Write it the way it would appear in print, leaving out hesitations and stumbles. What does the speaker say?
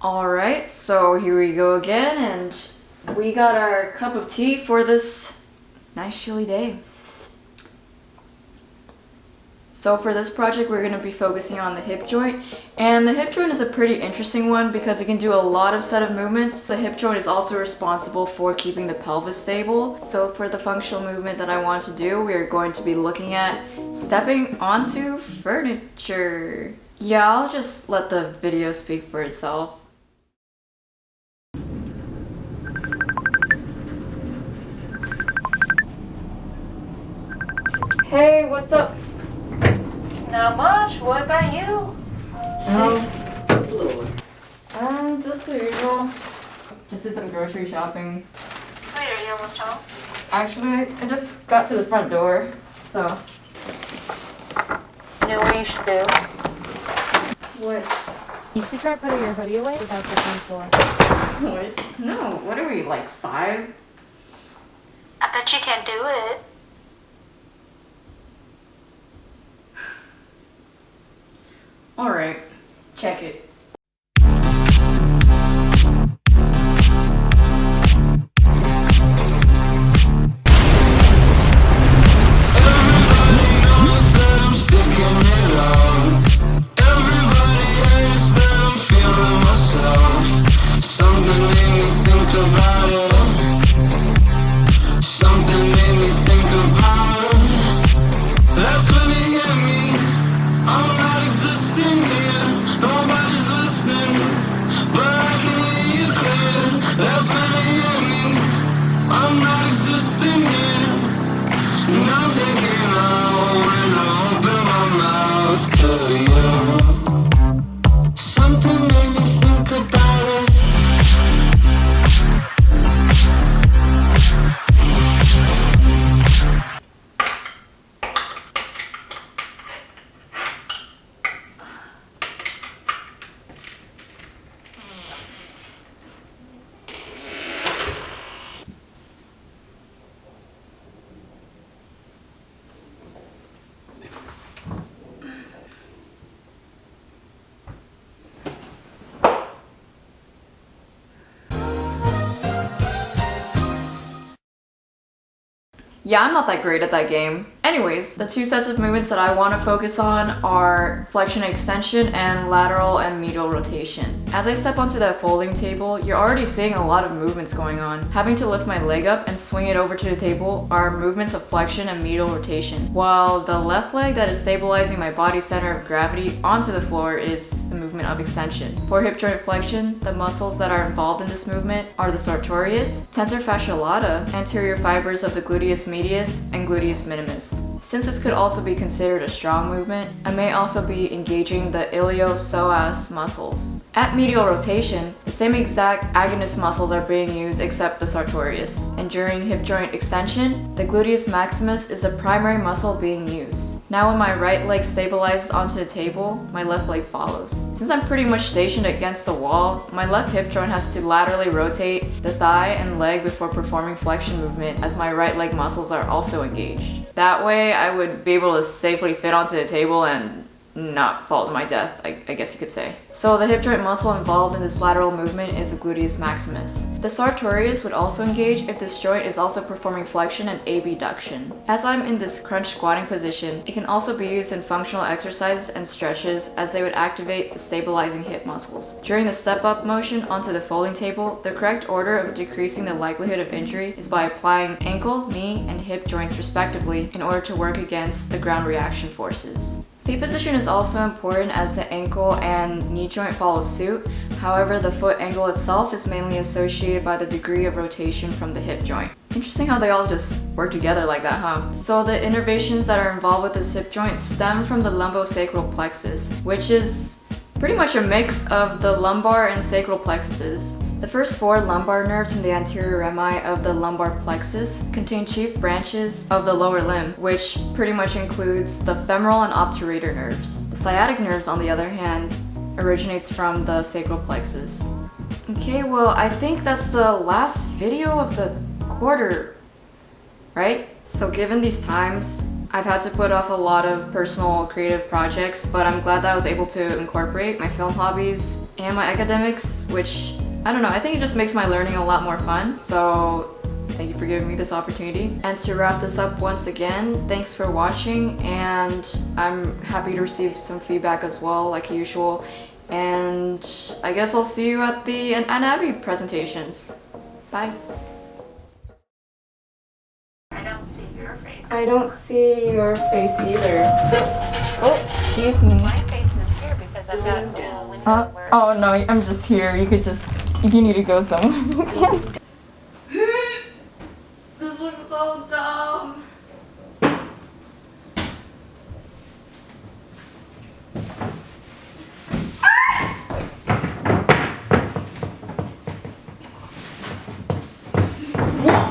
Alright, so here we go again, and we got our cup of tea for this nice chilly day. So for this project, we're going to be focusing on the hip joint, and the hip joint is a pretty interesting one because it can do a lot of set of movements. The hip joint is also responsible for keeping the pelvis stable. So for the functional movement that I want to do, we are going to be looking at stepping onto furniture. Yeah, I'll just let the video speak for itself. Hey, what's up? Not much. What about you? Just the usual. Just did some grocery shopping. Wait, are you almost home? Actually, I just got to the front door, so. You know what you should do? What? You should try putting your hoodie away without the front door. What? No, what are we, like 5? I bet you can do it. Alright, check it. Yeah, I'm not that great at that game. Anyways, the 2 sets of movements that I want to focus on are flexion and extension and lateral and medial rotation. As I step onto that folding table, you're already seeing a lot of movements going on. Having to lift my leg up and swing it over to the table are movements of flexion and medial rotation, while the left leg that is stabilizing my body center of gravity onto the floor is the movement of extension. For hip joint flexion, the muscles that are involved in this movement are the sartorius, tensor fasciae lata, anterior fibers of the gluteus medius, and gluteus minimus. Since this could also be considered a strong movement, I may also be engaging the iliopsoas muscles. At medial rotation, the same exact agonist muscles are being used except the sartorius. And during hip joint extension, the gluteus maximus is the primary muscle being used. Now when my right leg stabilizes onto the table, my left leg follows. Since I'm pretty much stationed against the wall, my left hip joint has to laterally rotate the thigh and leg before performing flexion movement, as my right leg muscles are also engaged. That way I would be able to safely fit onto the table and not fall to my death, I guess you could say. So the hip joint muscle involved in this lateral movement is the gluteus maximus. The sartorius would also engage if this joint is also performing flexion and abduction. As I'm in this crunch squatting position, it can also be used in functional exercises and stretches, as they would activate the stabilizing hip muscles. During the step up motion onto the folding table, the correct order of decreasing the likelihood of injury is by applying ankle, knee, and hip joints respectively in order to work against the ground reaction forces. Feet position is also important as the ankle and knee joint follow suit. However, the foot angle itself is mainly associated by the degree of rotation from the hip joint. Interesting how they all just work together like that, huh? So the innervations that are involved with this hip joint stem from the lumbosacral plexus, which is pretty much a mix of the lumbar and sacral plexuses. The first 4 lumbar nerves from the anterior rami of the lumbar plexus contain chief branches of the lower limb, which pretty much includes the femoral and obturator nerves. The sciatic nerves, on the other hand, originates from the sacral plexus. Okay, well, I think that's the last video of the quarter, right? So given these times, I've had to put off a lot of personal creative projects, but I'm glad that I was able to incorporate my film hobbies and my academics, which, I don't know, I think it just makes my learning a lot more fun. So thank you for giving me this opportunity. And to wrap this up once again, thanks for watching, and I'm happy to receive some feedback as well, like usual. And I guess I'll see you at the anatomy presentations. Bye. I don't see your face. I don't see your face either. Oh, excuse me. My face is here because I've got a window where... Oh no, I'm just here. You could just, if you need to go somewhere.